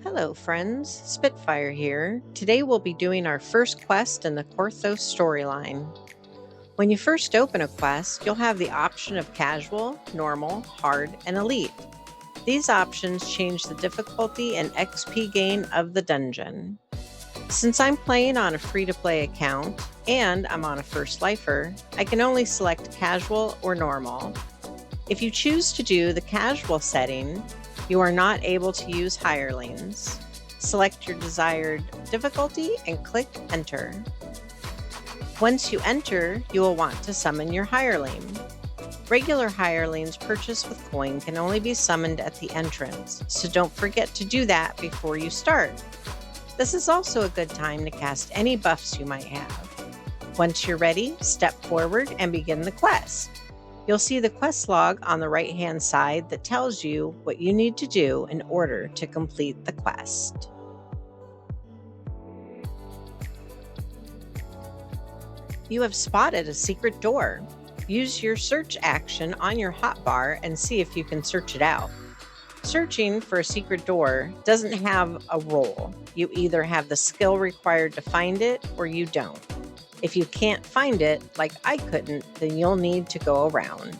Hello friends, Spitfire here. Today we'll be doing our first quest in the Korthos storyline. When you first open a quest, you'll have the option of casual, normal, hard, and elite. These options change the difficulty and XP gain of the dungeon. Since I'm playing on a free-to-play account, and I'm on a first lifer, I can only select casual or normal. If you choose to do the casual setting, you are not able to use hirelings. Select your desired difficulty and click enter. Once you enter, you will want to summon your hireling. Regular hirelings purchased with coin can only be summoned at the entrance, so don't forget to do that before you start. This is also a good time to cast any buffs you might have. Once you're ready, step forward and begin the quest. You'll see the quest log on the right-hand side that tells you what you need to do in order to complete the quest. You have spotted a secret door. Use your search action on your hotbar and see if you can search it out. Searching for a secret door doesn't have a role. You either have the skill required to find it or you don't. If you can't find it, like I couldn't, then you'll need to go around.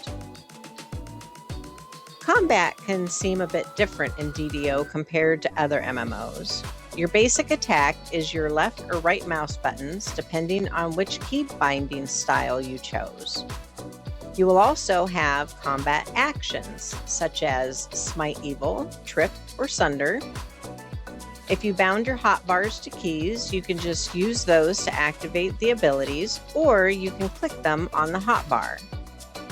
Combat can seem a bit different in DDO compared to other MMOs. Your basic attack is your left or right mouse buttons, depending on which key binding style you chose. You will also have combat actions, such as Smite Evil, Trip, or Sunder. If you bound your hotbars to keys, you can just use those to activate the abilities, or you can click them on the hotbar.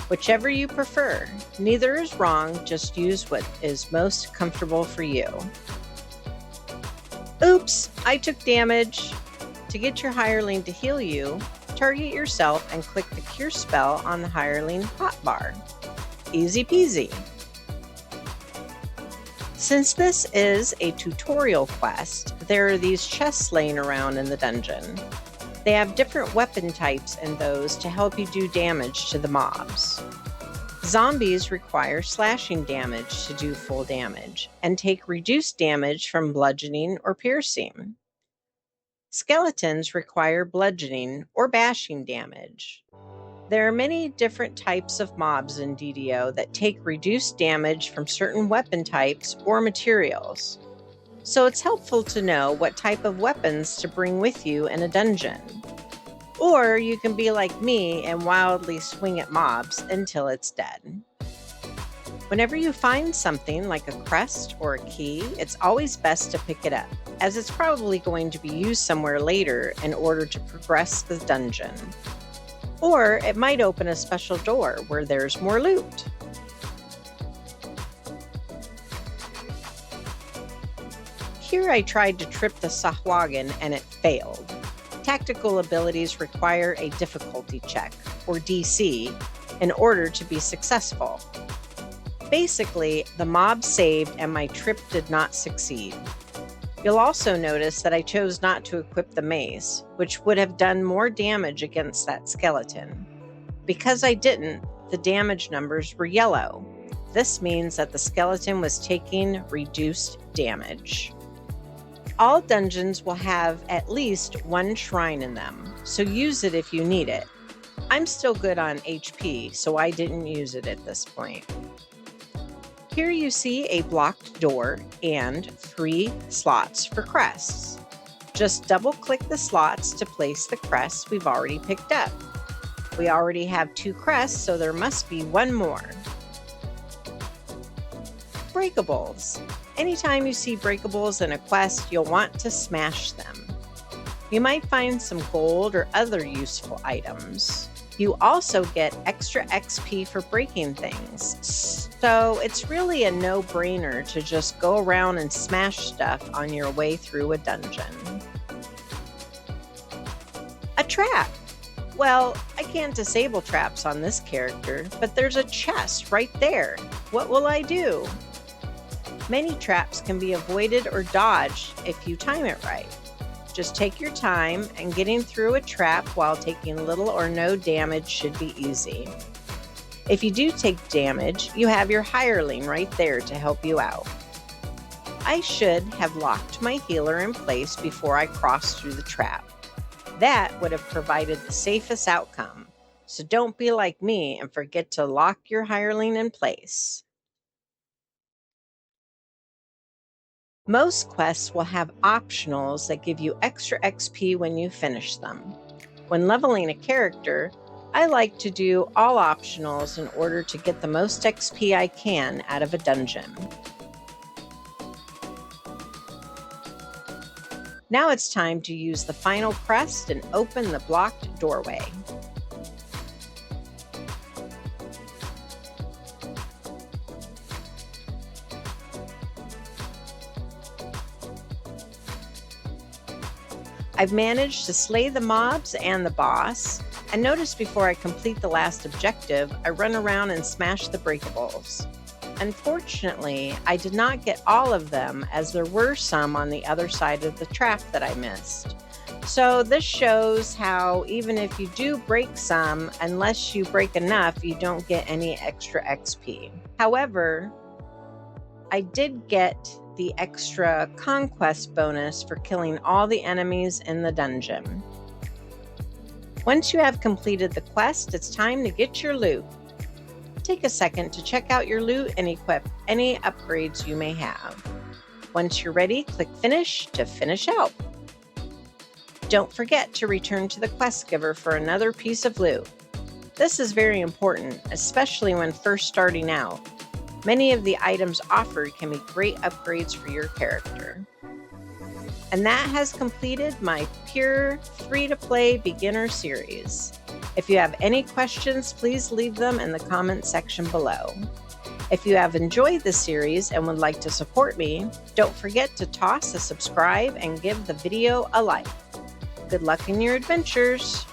Whichever you prefer. Neither is wrong, just use what is most comfortable for you. Oops, I took damage. To get your hireling to heal you, target yourself and click the cure spell on the hireling hotbar. Easy peasy. Since this is a tutorial quest, there are these chests laying around in the dungeon. They have different weapon types in those to help you do damage to the mobs. Zombies require slashing damage to do full damage, and take reduced damage from bludgeoning or piercing. Skeletons require bludgeoning or bashing damage. There are many different types of mobs in DDO that take reduced damage from certain weapon types or materials. So it's helpful to know what type of weapons to bring with you in a dungeon. Or you can be like me and wildly swing at mobs until it's dead. Whenever you find something like a crest or a key, it's always best to pick it up, as it's probably going to be used somewhere later in order to progress the dungeon. Or it might open a special door where there's more loot. Here I tried to trip the Sahwagan and it failed. Tactical abilities require a difficulty check, or DC, in order to be successful. Basically, the mob saved and my trip did not succeed. You'll also notice that I chose not to equip the mace, which would have done more damage against that skeleton. Because I didn't, the damage numbers were yellow. This means that the skeleton was taking reduced damage. All dungeons will have at least one shrine in them, so use it if you need it. I'm still good on HP, so I didn't use it at this point. Here you see a blocked door and 3 slots for crests. Just double-click the slots to place the crests we've already picked up. We already have 2 crests, so there must be 1 more. Breakables. Anytime you see breakables in a quest, you'll want to smash them. You might find some gold or other useful items. You also get extra XP for breaking things, so it's really a no-brainer to just go around and smash stuff on your way through a dungeon. A trap! Well, I can't disable traps on this character, but there's a chest right there. What will I do? Many traps can be avoided or dodged if you time it right. Just take your time, and getting through a trap while taking little or no damage should be easy. If you do take damage, you have your hireling right there to help you out. I should have locked my healer in place before I crossed through the trap. That would have provided the safest outcome. So don't be like me and forget to lock your hireling in place. Most quests will have optionals that give you extra XP when you finish them. When leveling a character, I like to do all optionals in order to get the most XP I can out of a dungeon. Now it's time to use the final crest and open the blocked doorway. I've managed to slay the mobs and the boss, and notice before I complete the last objective, I run around and smash the breakables. Unfortunately, I did not get all of them as there were some on the other side of the trap that I missed. So this shows how even if you do break some, unless you break enough, you don't get any extra XP. However, I did get the extra conquest bonus for killing all the enemies in the dungeon. Once you have completed the quest, it's time to get your loot. Take a second to check out your loot and equip any upgrades you may have. Once you're ready, click Finish to finish out. Don't forget to return to the quest giver for another piece of loot. This is very important, especially when first starting out. Many of the items offered can be great upgrades for your character. And that has completed my pure free-to-play beginner series. If you have any questions, please leave them in the comment section below. If you have enjoyed this series and would like to support me, don't forget to toss a subscribe and give the video a like. Good luck in your adventures!